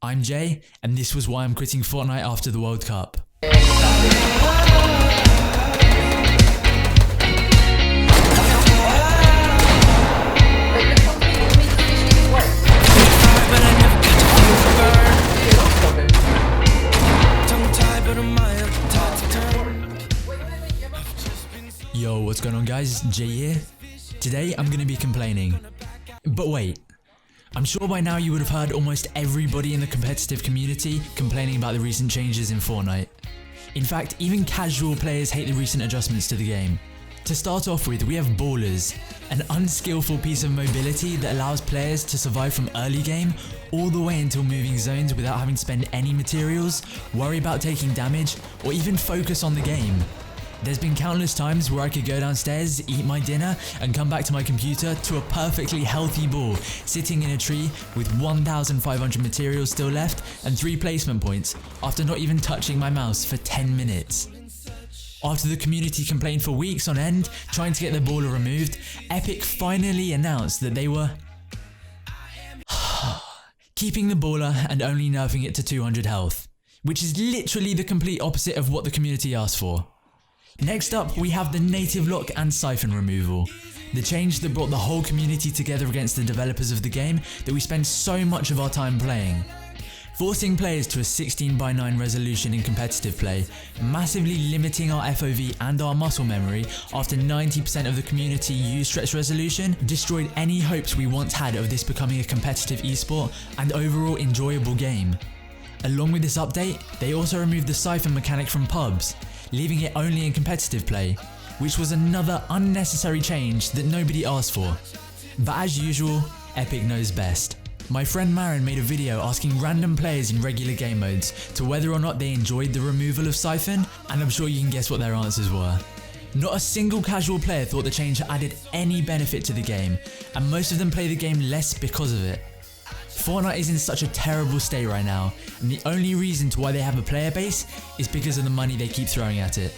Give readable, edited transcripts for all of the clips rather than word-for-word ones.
I'm Jay, and this was why I'm quitting Fortnite after the World Cup. Yo, what's going on guys? Jay here. Today I'm going to be complaining. But wait, I'm sure by now you would have heard almost everybody in the competitive community complaining about the recent changes in Fortnite. In fact, even casual players hate the recent adjustments to the game. To start off with, we have Ballers, an unskillful piece of mobility that allows players to survive from early game all the way until moving zones without having to spend any materials, worry about taking damage, or even focus on the game. There's been countless times where I could go downstairs, eat my dinner, and come back to my computer to a perfectly healthy ball sitting in a tree with 1,500 materials still left and 3 placement points after not even touching my mouse for 10 minutes. After the community complained for weeks on end trying to get the baller removed, Epic finally announced that they were keeping the baller and only nerfing it to 200 health, which is literally the complete opposite of what the community asked for. Next up, we have the native lock and siphon removal, the change that brought the whole community together against the developers of the game that we spend so much of our time playing. Forcing players to a 16:9 resolution in competitive play, massively limiting our FOV and our muscle memory after 90% of the community used stretch resolution, destroyed any hopes we once had of this becoming a competitive esport and overall enjoyable game. Along with this update, they also removed the siphon mechanic from pubs, leaving it only in competitive play, which was another unnecessary change that nobody asked for. But as usual, Epic knows best. My friend Marin made a video asking random players in regular game modes to whether or not they enjoyed the removal of siphon, and I'm sure you can guess what their answers were. Not a single casual player thought the change added any benefit to the game, and most of them play the game less because of it. Fortnite is in such a terrible state right now, and the only reason to why they have a player base is because of the money they keep throwing at it.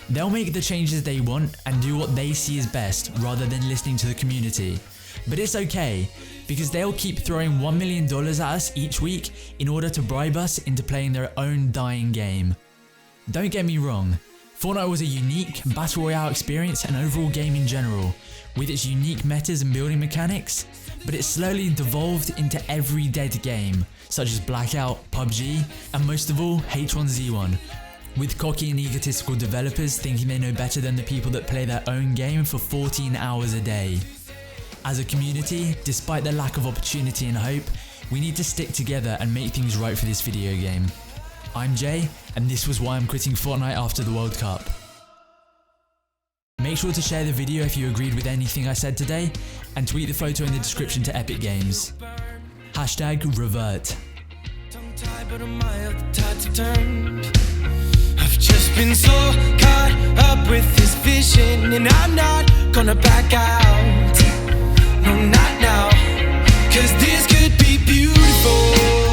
They'll make the changes they want and do what they see as best rather than listening to the community. But it's okay, because they'll keep throwing $1 million at us each week in order to bribe us into playing their own dying game. Don't get me wrong, Fortnite was a unique battle royale experience and overall game in general, with its unique metas and building mechanics, but it slowly devolved into every dead game, such as Blackout, PUBG, and most of all, H1Z1, with cocky and egotistical developers thinking they know better than the people that play their own game for 14 hours a day. As a community, despite the lack of opportunity and hope, we need to stick together and make things right for this video game. I'm Jay, and this was why I'm quitting Fortnite after the World Cup. Make sure to share the video if you agreed with anything I said today, and tweet the photo in the description to Epic Games. #Revert. I've just been so caught up with this vision, and I'm not gonna back out. No, not now, 'cause this could be beautiful.